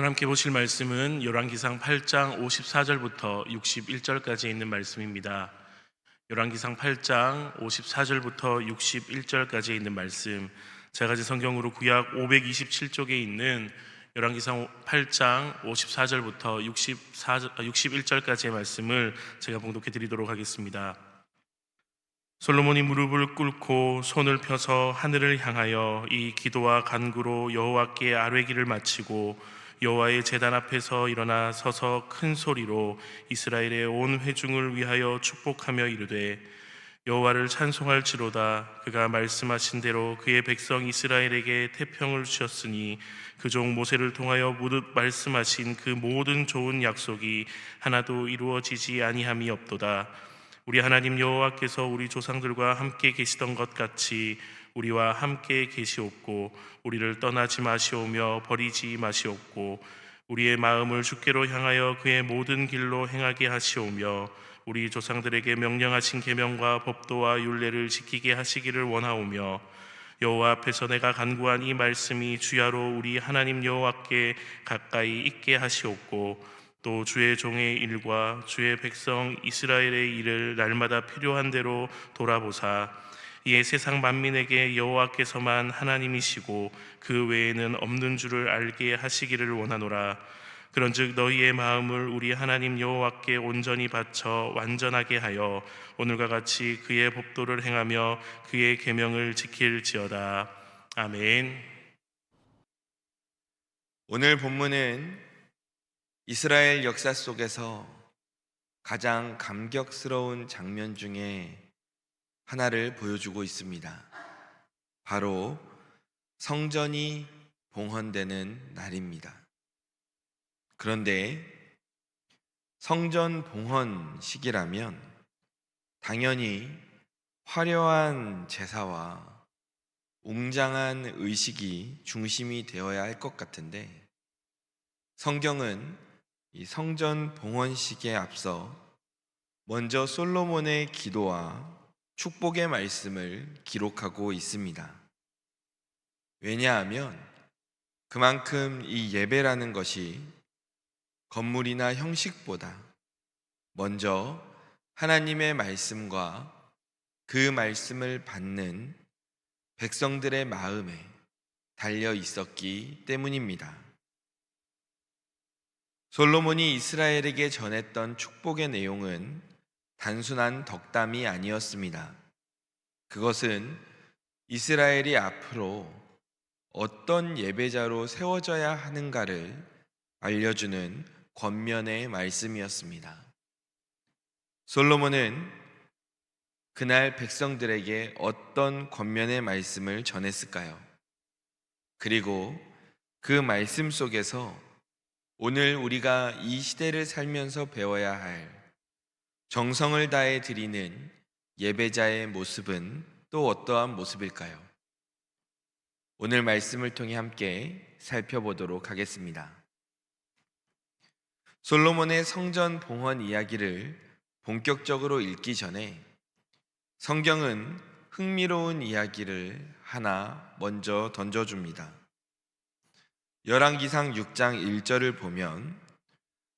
오늘 함께 보실 말씀은 열왕기상 8장 54절부터 61절까지 있는 말씀입니다. 열왕기상 8장 54절부터 61절까지 있는 말씀, 제가 가진 성경으로 구약 527쪽에 있는 열왕기상 8장 54절부터 61절까지의 말씀을 제가 봉독해 드리도록 하겠습니다. 솔로몬이 무릎을 꿇고 손을 펴서 하늘을 향하여 이 기도와 간구로 여호와께 아뢰기를 마치고 여호와의 제단 앞에서 일어나 서서 큰 소리로 이스라엘의 온 회중을 위하여 축복하며 이르되, 여호와를 찬송할지로다. 그가 말씀하신 대로 그의 백성 이스라엘에게 태평을 주셨으니 그 종 모세를 통하여 무릇 말씀하신 그 모든 좋은 약속이 하나도 이루어지지 아니함이 없도다. 우리 하나님 여호와께서 우리 조상들과 함께 계시던 것 같이 우리와 함께 계시옵고 우리를 떠나지 마시오며 버리지 마시옵고 우리의 마음을 주께로 향하여 그의 모든 길로 행하게 하시오며 우리 조상들에게 명령하신 계명과 법도와 율례를 지키게 하시기를 원하오며, 여호와 앞에서 내가 간구한 이 말씀이 주야로 우리 하나님 여호와께 가까이 있게 하시옵고 또 주의 종의 일과 주의 백성 이스라엘의 일을 날마다 필요한 대로 돌아보사 이에 세상 만민에게 여호와께서만 하나님이시고 그 외에는 없는 줄을 알게 하시기를 원하노라. 그런즉 너희의 마음을 우리 하나님 여호와께 온전히 바쳐 완전하게 하여 오늘과 같이 그의 법도를 행하며 그의 계명을 지킬지어다. 아멘. 오늘 본문은 이스라엘 역사 속에서 가장 감격스러운 장면 중에 하나를 보여주고 있습니다. 바로 성전이 봉헌되는 날입니다. 그런데 성전 봉헌식이라면 당연히 화려한 제사와 웅장한 의식이 중심이 되어야 할 것 같은데, 성경은 이 성전 봉헌식에 앞서 먼저 솔로몬의 기도와 축복의 말씀을 기록하고 있습니다. 왜냐하면 그만큼 이 예배라는 것이 건물이나 형식보다 먼저 하나님의 말씀과 그 말씀을 받는 백성들의 마음에 달려 있었기 때문입니다. 솔로몬이 이스라엘에게 전했던 축복의 내용은 단순한 덕담이 아니었습니다. 그것은 이스라엘이 앞으로 어떤 예배자로 세워져야 하는가를 알려주는 권면의 말씀이었습니다. 솔로몬은 그날 백성들에게 어떤 권면의 말씀을 전했을까요? 그리고 그 말씀 속에서 오늘 우리가 이 시대를 살면서 배워야 할 정성을 다해 드리는 예배자의 모습은 또 어떠한 모습일까요? 오늘 말씀을 통해 함께 살펴보도록 하겠습니다. 솔로몬의 성전 봉헌 이야기를 본격적으로 읽기 전에 성경은 흥미로운 이야기를 하나 먼저 던져줍니다. 열왕기상 6장 1절을 보면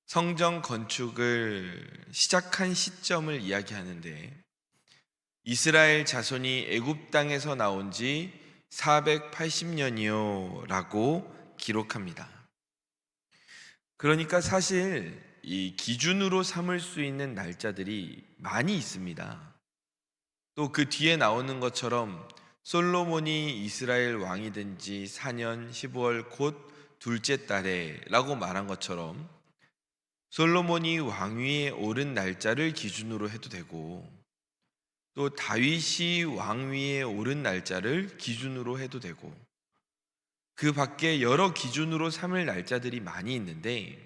성전 건축을 시작한 시점을 이야기하는데, 이스라엘 자손이 애굽 땅에서 나온 지 480년이요 라고 기록합니다. 그러니까 사실 이 기준으로 삼을 수 있는 날짜들이 많이 있습니다. 또 그 뒤에 나오는 것처럼 솔로몬이 이스라엘 왕이 된 지 4년 15월 곧 둘째 달에 라고 말한 것처럼 솔로몬이 왕위에 오른 날짜를 기준으로 해도 되고, 또 다윗이 왕위에 오른 날짜를 기준으로 해도 되고, 그 밖에 여러 기준으로 삼을 날짜들이 많이 있는데,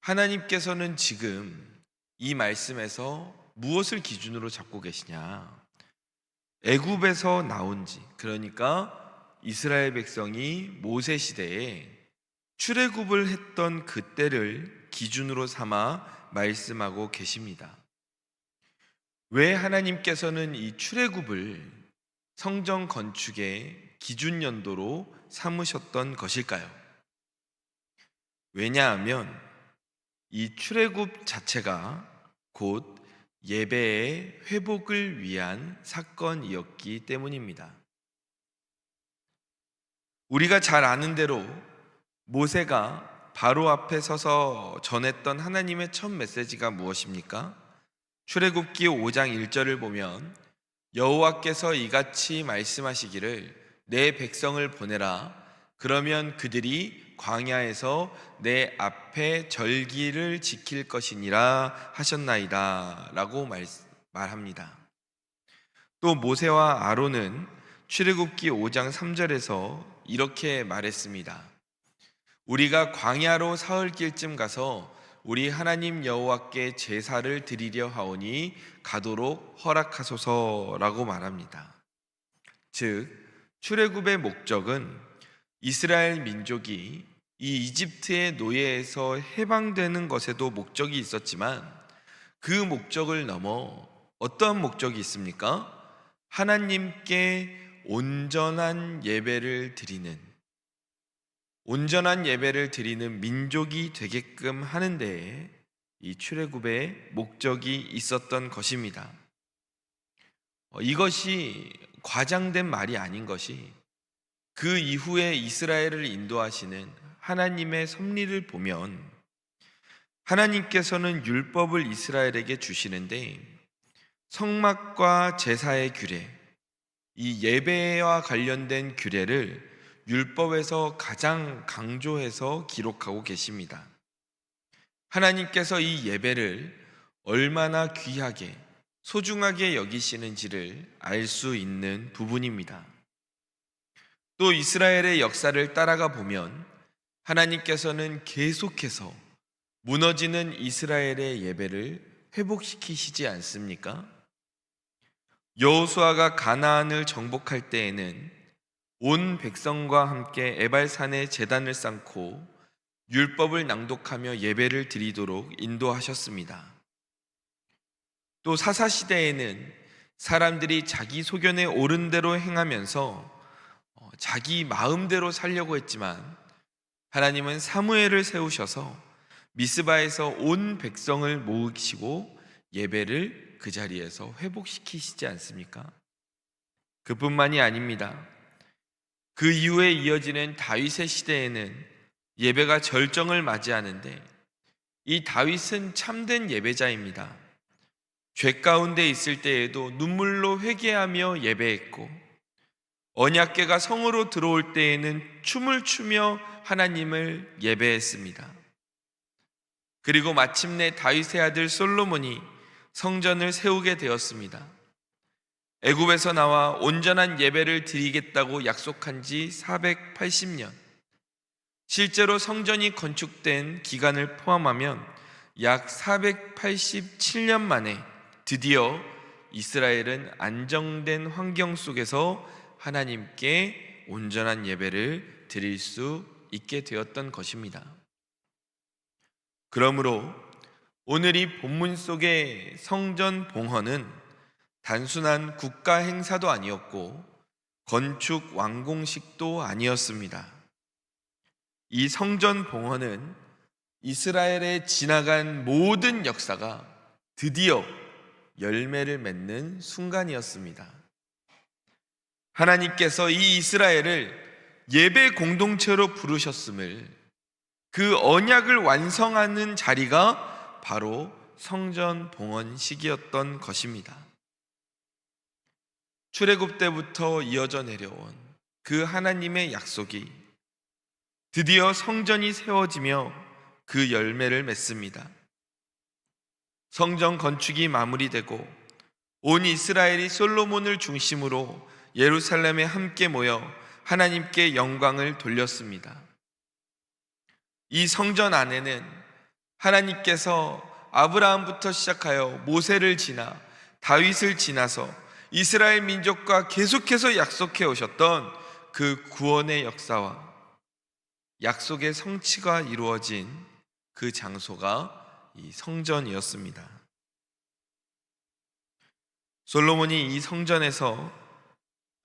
하나님께서는 지금 이 말씀에서 무엇을 기준으로 잡고 계시냐? 애굽에서 나온 지, 그러니까 이스라엘 백성이 모세 시대에 출애굽을 했던 그때를 기준으로 삼아 말씀하고 계십니다. 왜 하나님께서는 이 출애굽을 성전 건축의 기준 연도로 삼으셨던 것일까요? 왜냐하면 이 출애굽 자체가 곧 예배의 회복을 위한 사건이었기 때문입니다. 우리가 잘 아는 대로 모세가 바로 앞에 서서 전했던 하나님의 첫 메시지가 무엇입니까? 출애굽기 5장 1절을 보면 여호와께서 이같이 말씀하시기를 내 백성을 보내라. 그러면 그들이 광야에서 내 앞에 절기를 지킬 것이니라 하셨나이다 라고 말합니다. 또 모세와 아론은 출애굽기 5장 3절에서 이렇게 말했습니다. 우리가 광야로 사흘길쯤 가서 우리 하나님 여호와께 제사를 드리려 하오니 가도록 허락하소서라고 말합니다. 즉 출애굽의 목적은 이스라엘 민족이 이 이집트의 노예에서 해방되는 것에도 목적이 있었지만 그 목적을 넘어 어떠한 목적이 있습니까? 하나님께 온전한 예배를 드리는 민족이 되게끔 하는 데에 이 출애굽의 목적이 있었던 것입니다. 이것이 과장된 말이 아닌 것이 그 이후에 이스라엘을 인도하시는 하나님의 섭리를 보면 하나님께서는 율법을 이스라엘에게 주시는데 성막과 제사의 규례, 이 예배와 관련된 규례를 율법에서 가장 강조해서 기록하고 계십니다. 하나님께서 이 예배를 얼마나 귀하게 소중하게 여기시는지를 알 수 있는 부분입니다. 또 이스라엘의 역사를 따라가 보면 하나님께서는 계속해서 무너지는 이스라엘의 예배를 회복시키시지 않습니까? 여호수아가 가나안을 정복할 때에는 온 백성과 함께 에발산에 제단을 쌓고 율법을 낭독하며 예배를 드리도록 인도하셨습니다. 또 사사시대에는 사람들이 자기 소견에 옳은 대로 행하면서 자기 마음대로 살려고 했지만 하나님은 사무엘을 세우셔서 미스바에서 온 백성을 모으시고 예배를 그 자리에서 회복시키시지 않습니까? 그뿐만이 아닙니다. 그 이후에 이어지는 다윗의 시대에는 예배가 절정을 맞이하는데 이 다윗은 참된 예배자입니다. 죄 가운데 있을 때에도 눈물로 회개하며 예배했고 언약궤가 성으로 들어올 때에는 춤을 추며 하나님을 예배했습니다. 그리고 마침내 다윗의 아들 솔로몬이 성전을 세우게 되었습니다. 애굽에서 나와 온전한 예배를 드리겠다고 약속한 지 480년, 실제로 성전이 건축된 기간을 포함하면 약 487년 만에 드디어 이스라엘은 안정된 환경 속에서 하나님께 온전한 예배를 드릴 수 있게 되었던 것입니다. 그러므로 오늘 이 본문 속의 성전 봉헌은 단순한 국가 행사도 아니었고 건축 완공식도 아니었습니다. 이 성전 봉헌은 이스라엘에 지나간 모든 역사가 드디어 열매를 맺는 순간이었습니다. 하나님께서 이 이스라엘을 예배 공동체로 부르셨음을, 그 언약을 완성하는 자리가 바로 성전 봉헌식이었던 것입니다. 출애굽 때부터 이어져 내려온 그 하나님의 약속이 드디어 성전이 세워지며 그 열매를 맺습니다. 성전 건축이 마무리되고 온 이스라엘이 솔로몬을 중심으로 예루살렘에 함께 모여 하나님께 영광을 돌렸습니다. 이 성전 안에는 하나님께서 아브라함부터 시작하여 모세를 지나 다윗을 지나서 이스라엘 민족과 계속해서 약속해 오셨던 그 구원의 역사와 약속의 성취가 이루어진 그 장소가 이 성전이었습니다. 솔로몬이 이 성전에서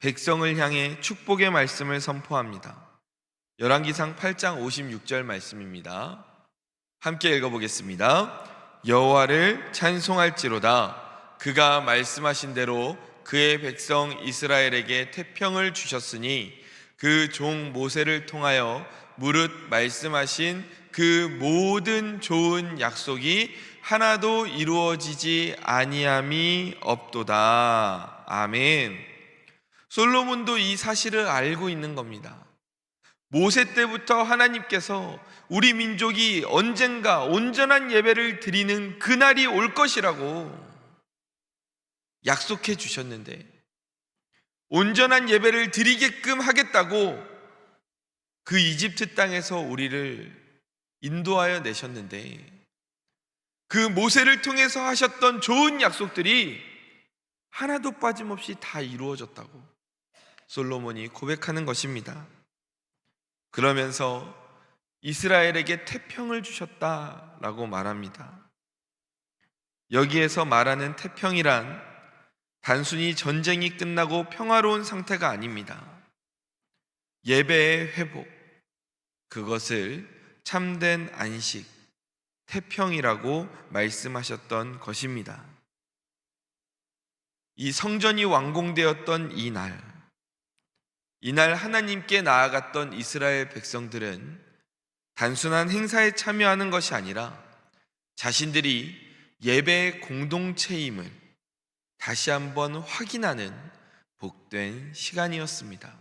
백성을 향해 축복의 말씀을 선포합니다. 열왕기상 8장 56절 말씀입니다. 함께 읽어보겠습니다. 여호와를 찬송할지로다. 그가 말씀하신 대로 그의 백성 이스라엘에게 태평을 주셨으니 그 종 모세를 통하여 무릇 말씀하신 그 모든 좋은 약속이 하나도 이루어지지 아니함이 없도다. 아멘. 솔로몬도 이 사실을 알고 있는 겁니다. 모세 때부터 하나님께서 우리 민족이 언젠가 온전한 예배를 드리는 그날이 올 것이라고 약속해 주셨는데, 온전한 예배를 드리게끔 하겠다고 그 이집트 땅에서 우리를 인도하여 내셨는데, 그 모세를 통해서 하셨던 좋은 약속들이 하나도 빠짐없이 다 이루어졌다고 솔로몬이 고백하는 것입니다. 그러면서 이스라엘에게 태평을 주셨다라고 말합니다. 여기에서 말하는 태평이란 단순히 전쟁이 끝나고 평화로운 상태가 아닙니다. 예배의 회복, 그것을 참된 안식, 태평이라고 말씀하셨던 것입니다. 이 성전이 완공되었던 이날 하나님께 나아갔던 이스라엘 백성들은 단순한 행사에 참여하는 것이 아니라 자신들이 예배의 공동체임을 다시 한번 확인하는 복된 시간이었습니다.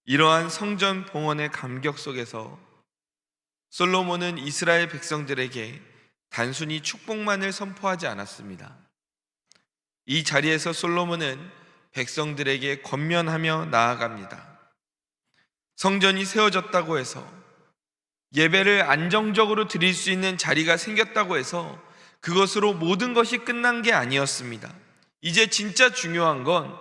이러한 성전 봉헌의 감격 속에서 솔로몬은 이스라엘 백성들에게 단순히 축복만을 선포하지 않았습니다. 이 자리에서 솔로몬은 백성들에게 권면하며 나아갑니다. 성전이 세워졌다고 해서, 예배를 안정적으로 드릴 수 있는 자리가 생겼다고 해서 그것으로 모든 것이 끝난 게 아니었습니다. 이제 진짜 중요한 건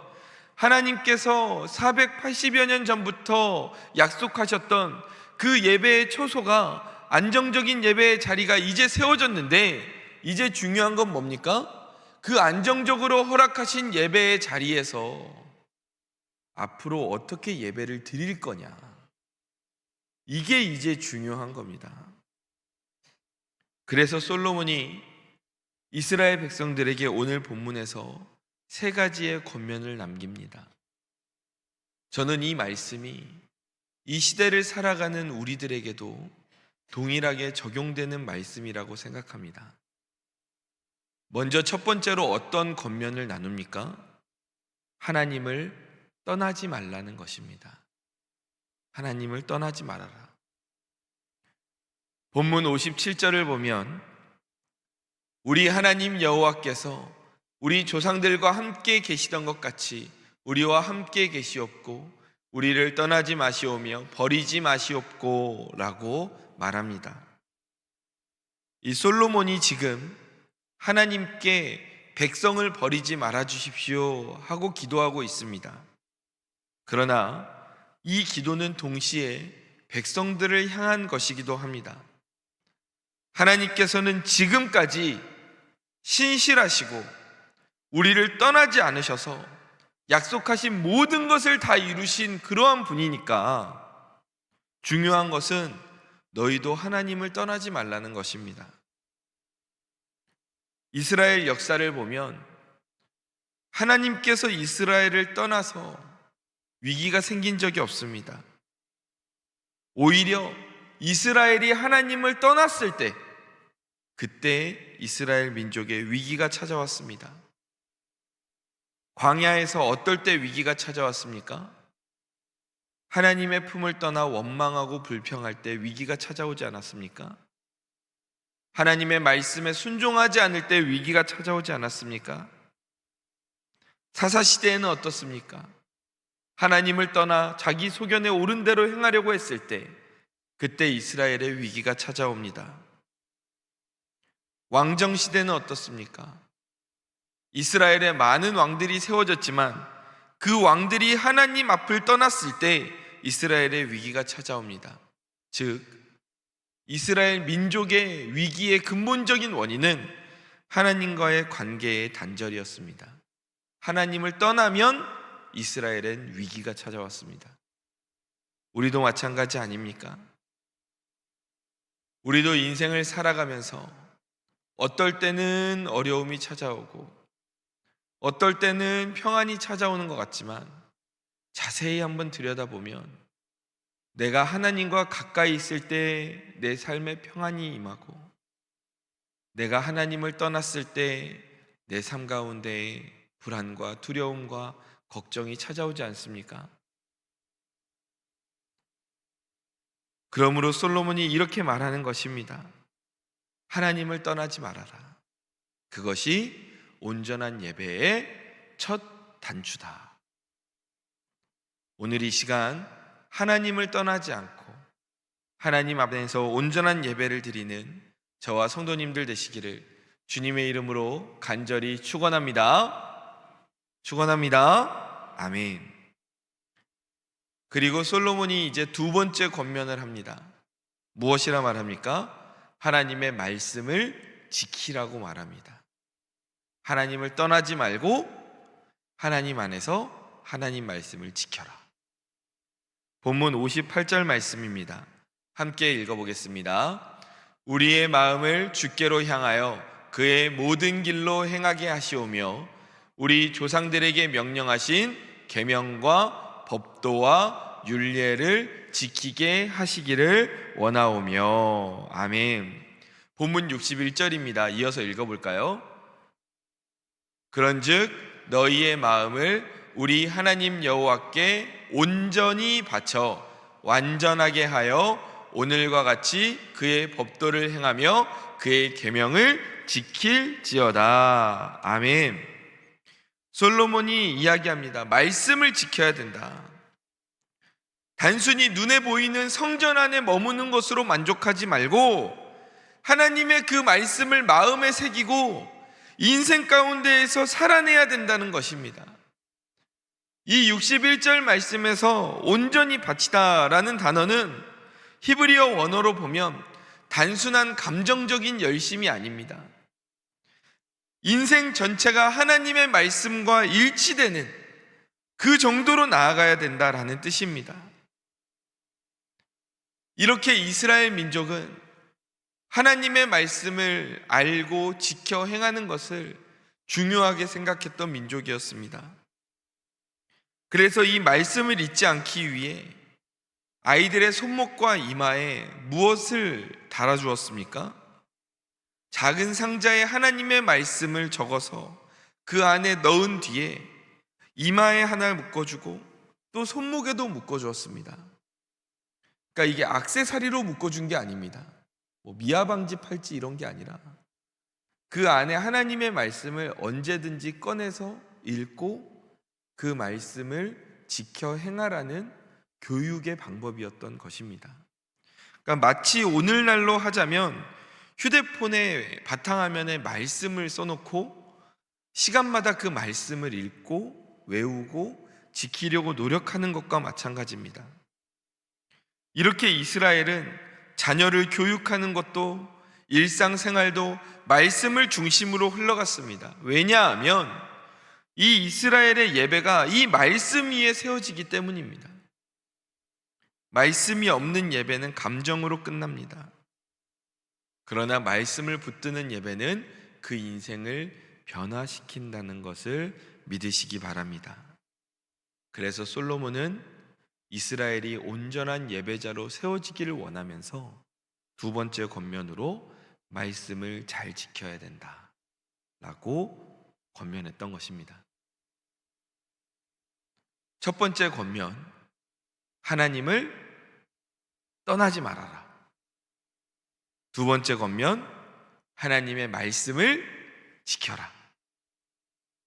하나님께서 480여 년 전부터 약속하셨던 그 예배의 초소가, 안정적인 예배의 자리가 이제 세워졌는데, 이제 중요한 건 뭡니까? 그 안정적으로 허락하신 예배의 자리에서 앞으로 어떻게 예배를 드릴 거냐, 이게 이제 중요한 겁니다. 그래서 솔로몬이 이스라엘 백성들에게 오늘 본문에서 3가지의 권면을 남깁니다. 저는 이 말씀이 이 시대를 살아가는 우리들에게도 동일하게 적용되는 말씀이라고 생각합니다. 먼저 첫 번째로 어떤 권면을 나눕니까? 하나님을 떠나지 말라는 것입니다. 하나님을 떠나지 말아라. 본문 57절을 보면 우리 하나님 여호와께서 우리 조상들과 함께 계시던 것 같이 우리와 함께 계시옵고 우리를 떠나지 마시오며 버리지 마시옵고 라고 말합니다. 이 솔로몬이 지금 하나님께 백성을 버리지 말아 주십시오 하고 기도하고 있습니다. 그러나 이 기도는 동시에 백성들을 향한 것이기도 합니다. 하나님께서는 지금까지 신실하시고 우리를 떠나지 않으셔서 약속하신 모든 것을 다 이루신 그러한 분이니까 중요한 것은 너희도 하나님을 떠나지 말라는 것입니다. 이스라엘 역사를 보면 하나님께서 이스라엘을 떠나서 위기가 생긴 적이 없습니다. 오히려 이스라엘이 하나님을 떠났을 때, 그때 이스라엘 민족의 위기가 찾아왔습니다. 광야에서 어떨 때 위기가 찾아왔습니까? 하나님의 품을 떠나 원망하고 불평할 때 위기가 찾아오지 않았습니까? 하나님의 말씀에 순종하지 않을 때 위기가 찾아오지 않았습니까? 사사시대에는 어떻습니까? 하나님을 떠나 자기 소견에 옳은 대로 행하려고 했을 때, 그때 이스라엘의 위기가 찾아옵니다. 왕정시대는 어떻습니까? 이스라엘에 많은 왕들이 세워졌지만 그 왕들이 하나님 앞을 떠났을 때 이스라엘의 위기가 찾아옵니다. 즉, 이스라엘 민족의 위기의 근본적인 원인은 하나님과의 관계의 단절이었습니다. 하나님을 떠나면 이스라엘엔 위기가 찾아왔습니다. 우리도 마찬가지 아닙니까? 우리도 인생을 살아가면서 어떨 때는 어려움이 찾아오고 어떨 때는 평안이 찾아오는 것 같지만 자세히 한번 들여다보면 내가 하나님과 가까이 있을 때 내 삶에 평안이 임하고 내가 하나님을 떠났을 때 내 삶 가운데 불안과 두려움과 걱정이 찾아오지 않습니까? 그러므로 솔로몬이 이렇게 말하는 것입니다. 하나님을 떠나지 말아라. 그것이 온전한 예배의 첫 단추다. 오늘 이 시간 하나님을 떠나지 않고 하나님 앞에서 온전한 예배를 드리는 저와 성도님들 되시기를 주님의 이름으로 간절히 축원합니다. 축원합니다. 아멘. 그리고 솔로몬이 이제 두 번째 권면을 합니다. 무엇이라 말합니까? 하나님의 말씀을 지키라고 말합니다. 하나님을 떠나지 말고 하나님 안에서 하나님 말씀을 지켜라. 본문 58절 말씀입니다. 함께 읽어보겠습니다. 우리의 마음을 주께로 향하여 그의 모든 길로 행하게 하시오며 우리 조상들에게 명령하신 계명과 법도와 율례를 지키게 하시기를 원하오며. 아멘. 본문 61절입니다. 이어서 읽어볼까요? 그런즉 너희의 마음을 우리 하나님 여호와께 온전히 바쳐 완전하게 하여 오늘과 같이 그의 법도를 행하며 그의 계명을 지킬지어다. 아멘. 솔로몬이 이야기합니다. 말씀을 지켜야 된다. 단순히 눈에 보이는 성전 안에 머무는 것으로 만족하지 말고 하나님의 그 말씀을 마음에 새기고 인생 가운데에서 살아내야 된다는 것입니다. 이 61절 말씀에서 온전히 바치다라는 단어는 히브리어 원어로 보면 단순한 감정적인 열심이 아닙니다. 인생 전체가 하나님의 말씀과 일치되는 그 정도로 나아가야 된다라는 뜻입니다. 이렇게 이스라엘 민족은 하나님의 말씀을 알고 지켜 행하는 것을 중요하게 생각했던 민족이었습니다. 그래서 이 말씀을 잊지 않기 위해 아이들의 손목과 이마에 무엇을 달아주었습니까? 작은 상자에 하나님의 말씀을 적어서 그 안에 넣은 뒤에 이마에 하나 묶어주고 또 손목에도 묶어주었습니다. 그러니까 이게 액세서리로 묶어준 게 아닙니다. 미아방지 팔찌 이런 게 아니라 그 안에 하나님의 말씀을 언제든지 꺼내서 읽고 그 말씀을 지켜 행하라는 교육의 방법이었던 것입니다. 그러니까 마치 오늘날로 하자면 휴대폰의 바탕화면에 말씀을 써놓고 시간마다 그 말씀을 읽고 외우고 지키려고 노력하는 것과 마찬가지입니다. 이렇게 이스라엘은 자녀를 교육하는 것도 일상생활도 말씀을 중심으로 흘러갔습니다. 왜냐하면 이 이스라엘의 예배가 이 말씀 위에 세워지기 때문입니다. 말씀이 없는 예배는 감정으로 끝납니다. 그러나 말씀을 붙드는 예배는 그 인생을 변화시킨다는 것을 믿으시기 바랍니다. 그래서 솔로몬은 이스라엘이 온전한 예배자로 세워지기를 원하면서 두 번째 권면으로 말씀을 잘 지켜야 된다 라고 권면했던 것입니다. 첫 번째 권면, 하나님을 떠나지 말아라. 두 번째 권면, 하나님의 말씀을 지켜라.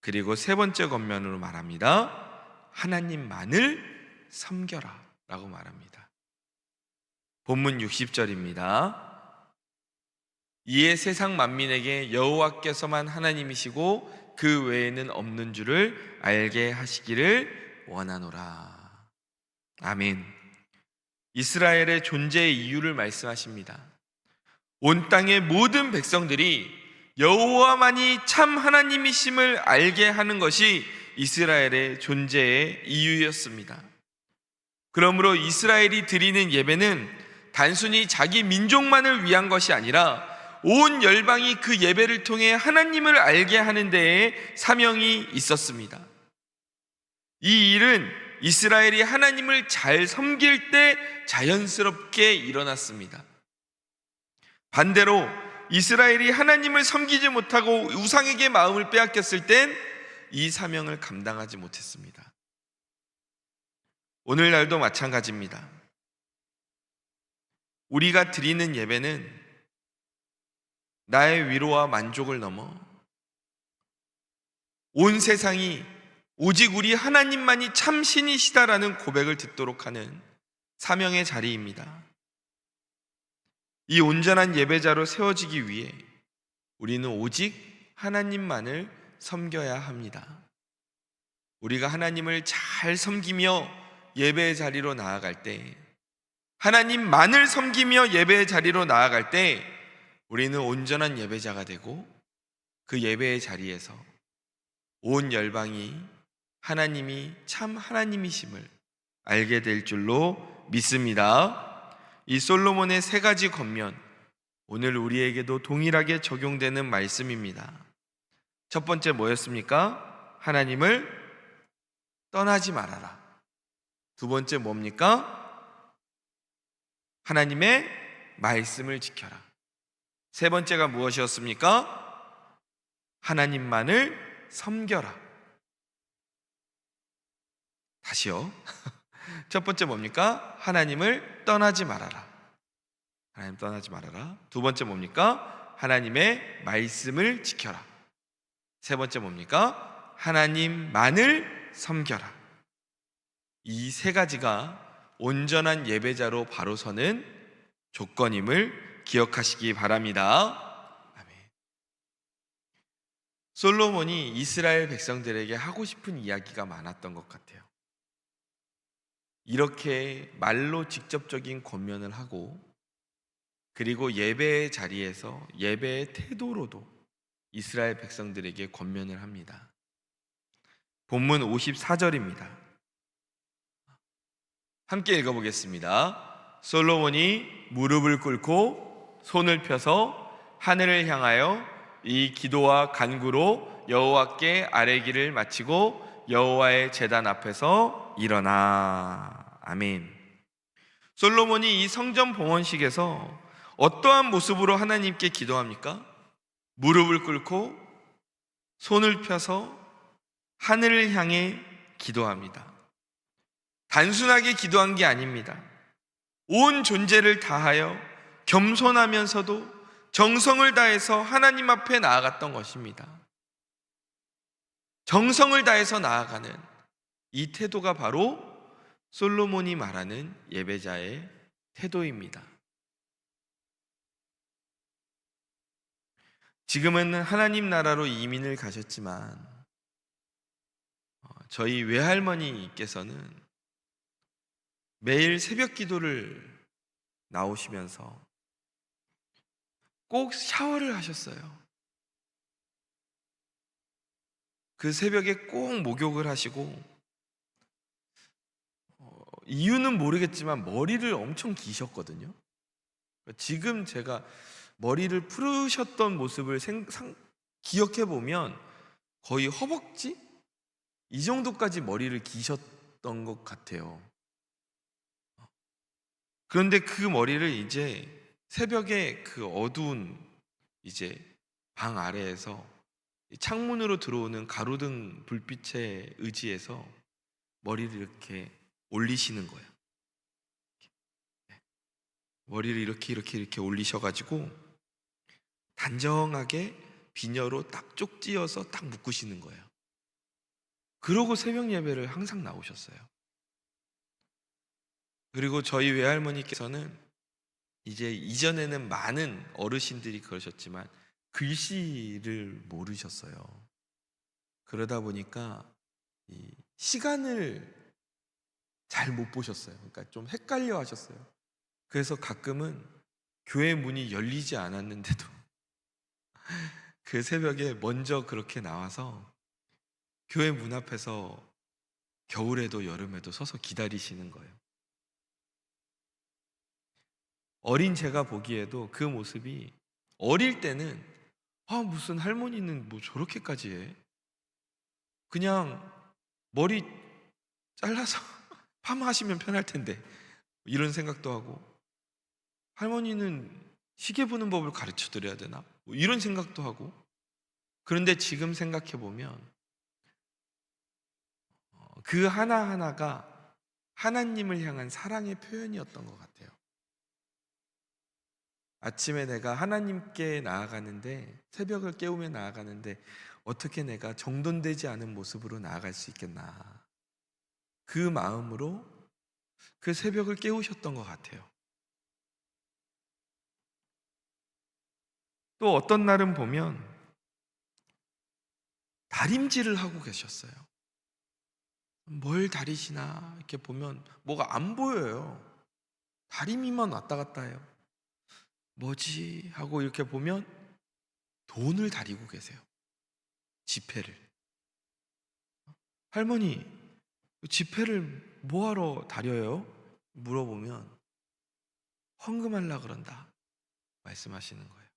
그리고 세 번째 권면으로 말합니다. 하나님만을 섬겨라 라고 말합니다. 본문 60절입니다. 이에 세상 만민에게 여호와께서만 하나님이시고 그 외에는 없는 줄을 알게 하시기를 원하노라. 아멘. 이스라엘의 존재의 이유를 말씀하십니다. 온 땅의 모든 백성들이 여호와만이 참 하나님이심을 알게 하는 것이 이스라엘의 존재의 이유였습니다. 그러므로 이스라엘이 드리는 예배는 단순히 자기 민족만을 위한 것이 아니라 온 열방이 그 예배를 통해 하나님을 알게 하는 데에 사명이 있었습니다. 이 일은 이스라엘이 하나님을 잘 섬길 때 자연스럽게 일어났습니다. 반대로 이스라엘이 하나님을 섬기지 못하고 우상에게 마음을 빼앗겼을 땐 이 사명을 감당하지 못했습니다. 오늘날도 마찬가지입니다. 우리가 드리는 예배는 나의 위로와 만족을 넘어 온 세상이 오직 우리 하나님만이 참 신이시다라는 고백을 듣도록 하는 사명의 자리입니다. 이 온전한 예배자로 세워지기 위해 우리는 오직 하나님만을 섬겨야 합니다. 우리가 하나님을 잘 섬기며 예배의 자리로 나아갈 때, 하나님만을 섬기며 예배의 자리로 나아갈 때 우리는 온전한 예배자가 되고 그 예배의 자리에서 온 열방이 하나님이 참 하나님이심을 알게 될 줄로 믿습니다. 이 솔로몬의 세 가지 권면, 오늘 우리에게도 동일하게 적용되는 말씀입니다. 첫 번째 뭐였습니까? 하나님을 떠나지 말아라. 두 번째 뭡니까? 하나님의 말씀을 지켜라. 세 번째가 무엇이었습니까? 하나님만을 섬겨라. 다시요. 첫 번째 뭡니까? 하나님을 떠나지 말아라. 하나님 떠나지 말아라. 두 번째 뭡니까? 하나님의 말씀을 지켜라. 세 번째 뭡니까? 하나님만을 섬겨라. 이 세 가지가 온전한 예배자로 바로 서는 조건임을 기억하시기 바랍니다. 아멘. 솔로몬이 이스라엘 백성들에게 하고 싶은 이야기가 많았던 것 같아요. 이렇게 말로 직접적인 권면을 하고, 그리고 예배의 자리에서 예배의 태도로도 이스라엘 백성들에게 권면을 합니다. 본문 54절입니다. 함께 읽어보겠습니다. 솔로몬이 무릎을 꿇고 손을 펴서 하늘을 향하여 이 기도와 간구로 여호와께 아뢰기를 마치고 여호와의 제단 앞에서 일어나. 아멘. 솔로몬이 이 성전 봉헌식에서 어떠한 모습으로 하나님께 기도합니까? 무릎을 꿇고 손을 펴서 하늘을 향해 기도합니다. 단순하게 기도한 게 아닙니다. 온 존재를 다하여 겸손하면서도 정성을 다해서 하나님 앞에 나아갔던 것입니다. 정성을 다해서 나아가는 이 태도가 바로 솔로몬이 말하는 예배자의 태도입니다. 지금은 하나님 나라로 이민을 가셨지만 저희 외할머니께서는 매일 새벽 기도를 나오시면서 꼭 샤워를 하셨어요. 그 새벽에 꼭 목욕을 하시고, 이유는 모르겠지만 머리를 엄청 기셨거든요. 지금 제가 머리를 풀으셨던 모습을 기억해 보면 거의 허벅지? 이 정도까지 머리를 기셨던 것 같아요. 그런데 그 머리를 이제 새벽에 그 어두운 이제 방 아래에서 창문으로 들어오는 가로등 불빛에 의지해서 머리를 이렇게 올리시는 거예요. 머리를 이렇게 올리셔가지고 단정하게 비녀로 딱 쪽지어서 딱 묶으시는 거예요. 그러고 새벽 예배를 항상 나오셨어요. 그리고 저희 외할머니께서는 이제 이전에는 많은 어르신들이 그러셨지만 글씨를 모르셨어요. 그러다 보니까 이 시간을 잘 못 보셨어요. 그러니까 좀 헷갈려 하셨어요. 그래서 가끔은 교회 문이 열리지 않았는데도 그 새벽에 먼저 그렇게 나와서 교회 문 앞에서 겨울에도 여름에도 서서 기다리시는 거예요. 어린 제가 보기에도 그 모습이 어릴 때는 무슨 할머니는 뭐 저렇게까지 해? 그냥 머리 잘라서 파마하시면 편할 텐데 이런 생각도 하고 할머니는 시계 보는 법을 가르쳐 드려야 되나? 뭐 이런 생각도 하고 그런데 지금 생각해 보면 그 하나하나가 하나님을 향한 사랑의 표현이었던 것 같아요. 아침에 내가 하나님께 나아가는데 새벽을 깨우며 나아가는데 어떻게 내가 정돈되지 않은 모습으로 나아갈 수 있겠나. 그 마음으로 그 새벽을 깨우셨던 것 같아요. 또 어떤 날은 보면 다림질을 하고 계셨어요. 뭘 다리시나 이렇게 보면 뭐가 안 보여요. 다리미만 왔다 갔다 해요. 뭐지? 하고 이렇게 보면 돈을 다리고 계세요. 지폐를. 할머니, 지폐를 뭐하러 다려요? 물어보면 헌금하려고 그런다 말씀하시는 거예요.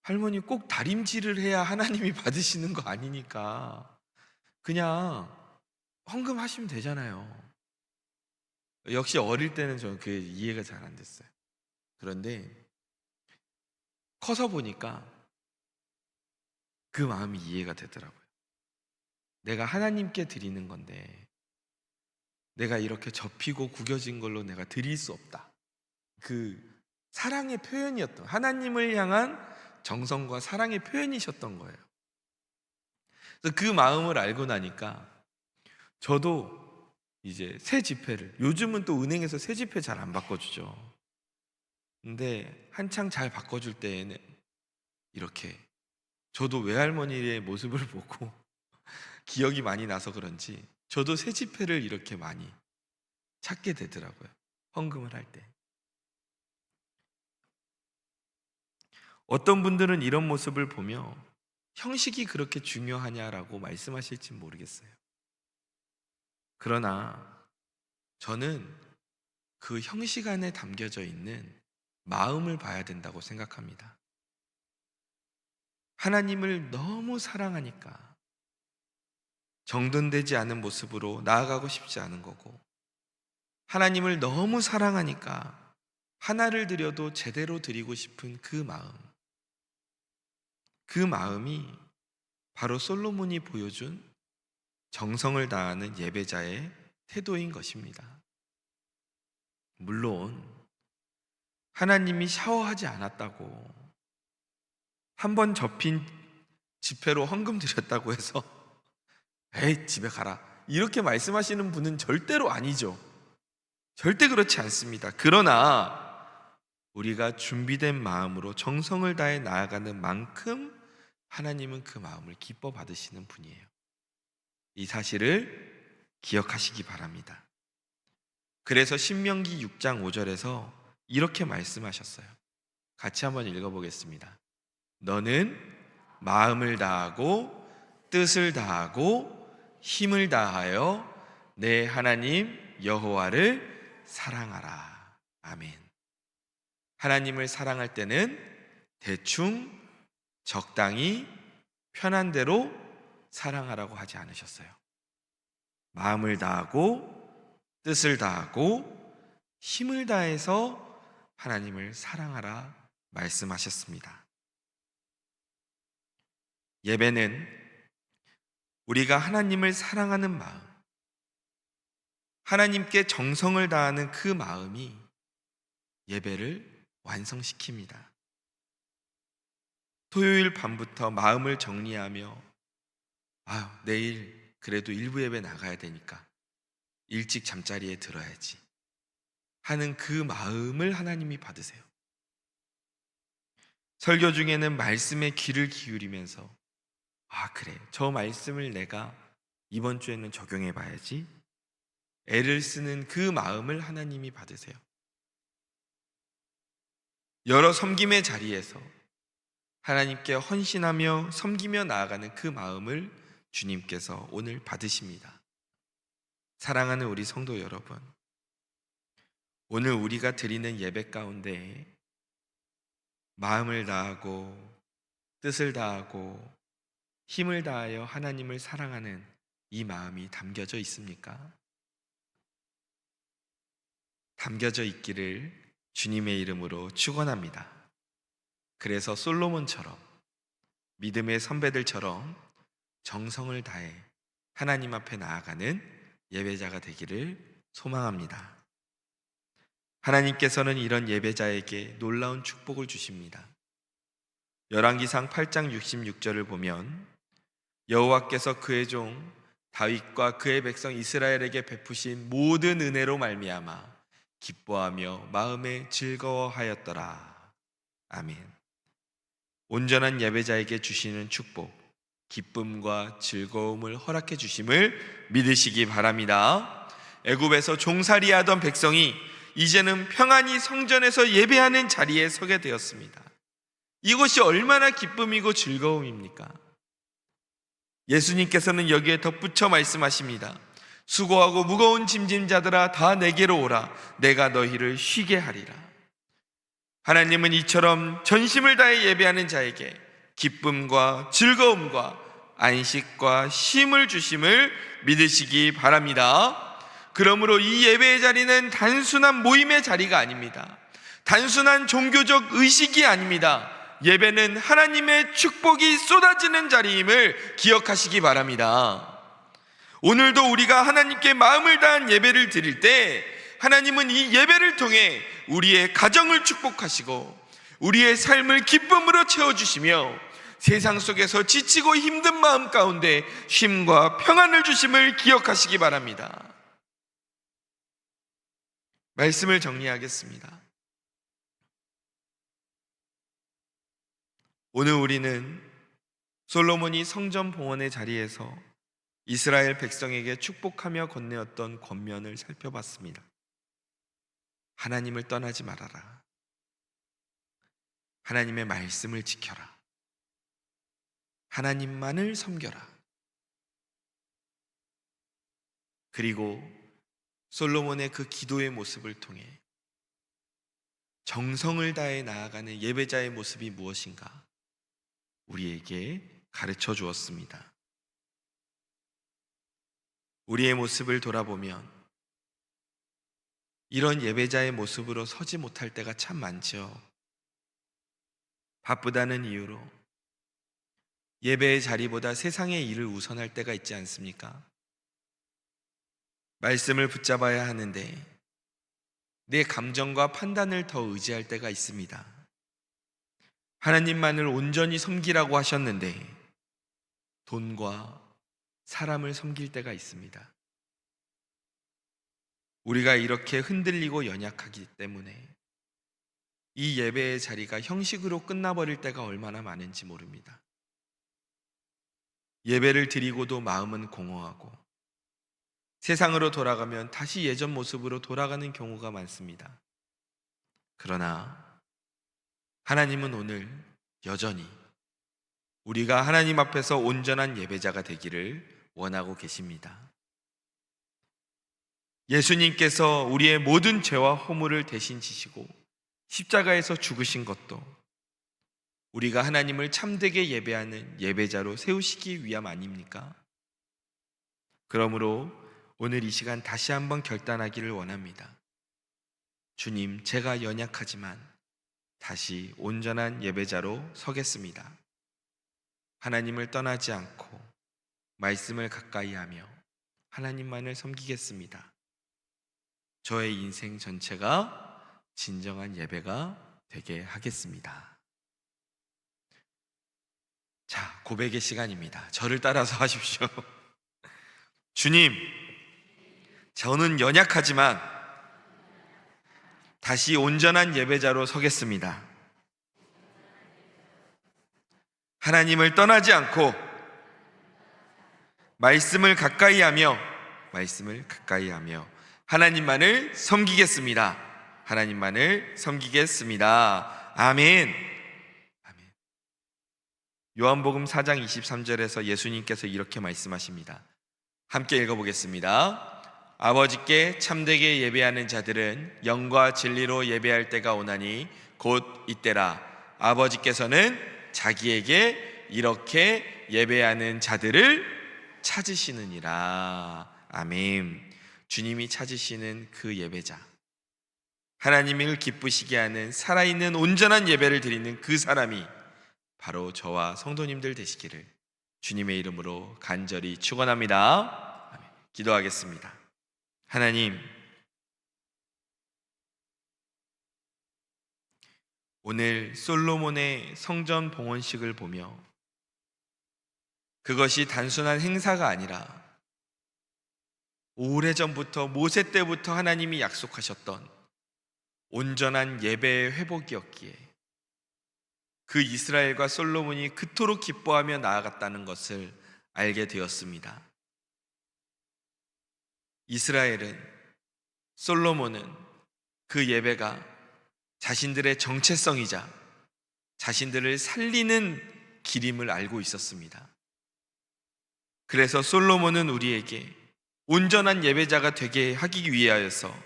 할머니 꼭 다림질을 해야 하나님이 받으시는 거 아니니까 그냥 헌금하시면 되잖아요. 역시 어릴 때는 저는 그게 이해가 잘 안 됐어요. 그런데 커서 보니까 그 마음이 이해가 되더라고요. 내가 하나님께 드리는 건데 내가 이렇게 접히고 구겨진 걸로 내가 드릴 수 없다. 그 사랑의 표현이었던, 하나님을 향한 정성과 사랑의 표현이셨던 거예요. 그래서 그 마음을 알고 나니까 저도 이제 새 지폐를, 요즘은 또 은행에서 새 지폐 잘 안 바꿔주죠. 근데 한창 잘 바꿔줄 때에는 이렇게 저도 외할머니의 모습을 보고 기억이 많이 나서 그런지 저도 새 지폐를 이렇게 많이 찾게 되더라고요. 헌금을 할 때. 어떤 분들은 이런 모습을 보며 형식이 그렇게 중요하냐라고 말씀하실지 모르겠어요. 그러나 저는 그 형식 안에 담겨져 있는 마음을 봐야 된다고 생각합니다. 하나님을 너무 사랑하니까 정돈되지 않은 모습으로 나아가고 싶지 않은 거고, 하나님을 너무 사랑하니까 하나를 드려도 제대로 드리고 싶은 그 마음, 그 마음이 바로 솔로몬이 보여준 정성을 다하는 예배자의 태도인 것입니다. 물론 하나님이 샤워하지 않았다고, 한 번 접힌 지폐로 헌금 드렸다고 해서 에이 집에 가라 이렇게 말씀하시는 분은 절대로 아니죠. 절대 그렇지 않습니다. 그러나 우리가 준비된 마음으로 정성을 다해 나아가는 만큼 하나님은 그 마음을 기뻐 받으시는 분이에요. 이 사실을 기억하시기 바랍니다. 그래서 신명기 6장 5절에서 이렇게 말씀하셨어요. 같이 한번 읽어보겠습니다. 너는 마음을 다하고 뜻을 다하고 힘을 다하여 내 하나님 여호와를 사랑하라. 아멘. 하나님을 사랑할 때는 대충 적당히 편한 대로 사랑하라고 하지 않으셨어요. 마음을 다하고 뜻을 다하고 힘을 다해서 하나님을 사랑하라 말씀하셨습니다. 예배는 우리가 하나님을 사랑하는 마음, 하나님께 정성을 다하는 그 마음이 예배를 완성시킵니다. 토요일 밤부터 마음을 정리하며 내일 그래도 일부 예배 나가야 되니까 일찍 잠자리에 들어야지 하는 그 마음을 하나님이 받으세요. 설교 중에는 말씀에 귀를 기울이면서 그래, 저 말씀을 내가 이번 주에는 적용해 봐야지 애를 쓰는 그 마음을 하나님이 받으세요. 여러 섬김의 자리에서 하나님께 헌신하며 섬기며 나아가는 그 마음을 주님께서 오늘 받으십니다. 사랑하는 우리 성도 여러분, 오늘 우리가 드리는 예배 가운데 마음을 다하고 뜻을 다하고 힘을 다하여 하나님을 사랑하는 이 마음이 담겨져 있습니까? 담겨져 있기를 주님의 이름으로 축원합니다. 그래서 솔로몬처럼, 믿음의 선배들처럼 정성을 다해 하나님 앞에 나아가는 예배자가 되기를 소망합니다. 하나님께서는 이런 예배자에게 놀라운 축복을 주십니다. 열왕기상 8장 66절을 보면 여호와께서 그의 종 다윗과 그의 백성 이스라엘에게 베푸신 모든 은혜로 말미암아 기뻐하며 마음에 즐거워하였더라. 아멘. 온전한 예배자에게 주시는 축복, 기쁨과 즐거움을 허락해 주심을 믿으시기 바랍니다. 애굽에서 종살이하던 백성이 이제는 평안히 성전에서 예배하는 자리에 서게 되었습니다. 이것이 얼마나 기쁨이고 즐거움입니까? 예수님께서는 여기에 덧붙여 말씀하십니다. 수고하고 무거운 짐진 자들아 다 내게로 오라. 내가 너희를 쉬게 하리라. 하나님은 이처럼 전심을 다해 예배하는 자에게 기쁨과 즐거움과 안식과 쉼을 주심을 믿으시기 바랍니다. 그러므로 이 예배의 자리는 단순한 모임의 자리가 아닙니다. 단순한 종교적 의식이 아닙니다. 예배는 하나님의 축복이 쏟아지는 자리임을 기억하시기 바랍니다. 오늘도 우리가 하나님께 마음을 다한 예배를 드릴 때 하나님은 이 예배를 통해 우리의 가정을 축복하시고 우리의 삶을 기쁨으로 채워주시며 세상 속에서 지치고 힘든 마음 가운데 쉼과 평안을 주심을 기억하시기 바랍니다. 말씀을 정리하겠습니다. 오늘 우리는 솔로몬이 성전 봉헌의 자리에서 이스라엘 백성에게 축복하며 건네었던 권면을 살펴봤습니다. 하나님을 떠나지 말아라. 하나님의 말씀을 지켜라. 하나님만을 섬겨라. 그리고 솔로몬의 그 기도의 모습을 통해 정성을 다해 나아가는 예배자의 모습이 무엇인가 우리에게 가르쳐 주었습니다. 우리의 모습을 돌아보면 이런 예배자의 모습으로 서지 못할 때가 참 많죠. 바쁘다는 이유로 예배의 자리보다 세상의 일을 우선할 때가 있지 않습니까? 말씀을 붙잡아야 하는데 내 감정과 판단을 더 의지할 때가 있습니다. 하나님만을 온전히 섬기라고 하셨는데 돈과 사람을 섬길 때가 있습니다. 우리가 이렇게 흔들리고 연약하기 때문에 이 예배의 자리가 형식으로 끝나버릴 때가 얼마나 많은지 모릅니다. 예배를 드리고도 마음은 공허하고 세상으로 돌아가면 다시 예전 모습으로 돌아가는 경우가 많습니다. 그러나 하나님은 오늘 여전히 우리가 하나님 앞에서 온전한 예배자가 되기를 원하고 계십니다. 예수님께서 우리의 모든 죄와 허물을 대신 지시고 십자가에서 죽으신 것도 우리가 하나님을 참되게 예배하는 예배자로 세우시기 위함 아닙니까? 그러므로 오늘 이 시간 다시 한번 결단하기를 원합니다. 주님, 제가 연약하지만 다시 온전한 예배자로 서겠습니다. 하나님을 떠나지 않고 말씀을 가까이 하며 하나님만을 섬기겠습니다. 저의 인생 전체가 진정한 예배가 되게 하겠습니다. 자, 고백의 시간입니다. 저를 따라서 하십시오. 주님, 저는 연약하지만 다시 온전한 예배자로 서겠습니다. 하나님을 떠나지 않고 말씀을 가까이 하며 하나님만을 섬기겠습니다. 하나님만을 섬기겠습니다. 아멘. 아멘. 요한복음 4장 23절에서 예수님께서 이렇게 말씀하십니다. 함께 읽어보겠습니다. 아버지께 참되게 예배하는 자들은 영과 진리로 예배할 때가 오나니 곧 이때라. 아버지께서는 자기에게 이렇게 예배하는 자들을 찾으시느니라. 아멘. 주님이 찾으시는 그 예배자, 하나님을 기쁘시게 하는 살아있는 온전한 예배를 드리는 그 사람이 바로 저와 성도님들 되시기를 주님의 이름으로 간절히 축원합니다. 아멘. 기도하겠습니다. 하나님, 오늘 솔로몬의 성전 봉헌식을 보며 그것이 단순한 행사가 아니라 오래전부터 모세 때부터 하나님이 약속하셨던 온전한 예배의 회복이었기에 그 이스라엘과 솔로몬이 그토록 기뻐하며 나아갔다는 것을 알게 되었습니다. 이스라엘은, 솔로몬은 그 예배가 자신들의 정체성이자 자신들을 살리는 길임을 알고 있었습니다. 그래서 솔로몬은 우리에게 온전한 예배자가 되게 하기 위하여서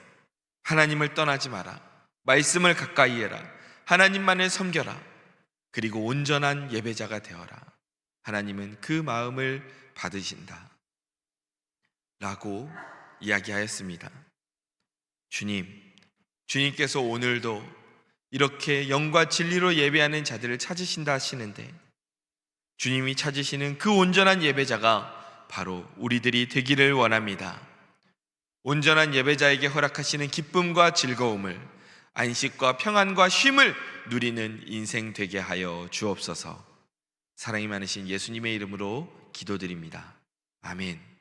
하나님을 떠나지 마라, 말씀을 가까이 해라, 하나님만을 섬겨라, 그리고 온전한 예배자가 되어라. 하나님은 그 마음을 받으신다 라고 이야기하였습니다. 주님께서 오늘도 이렇게 영과 진리로 예배하는 자들을 찾으신다 하시는데, 주님이 찾으시는 그 온전한 예배자가 바로 우리들이 되기를 원합니다. 온전한 예배자에게 허락하시는 기쁨과 즐거움을, 안식과 평안과 쉼을 누리는 인생 되게 하여 주옵소서. 사랑이 많으신 예수님의 이름으로 기도드립니다. 아멘.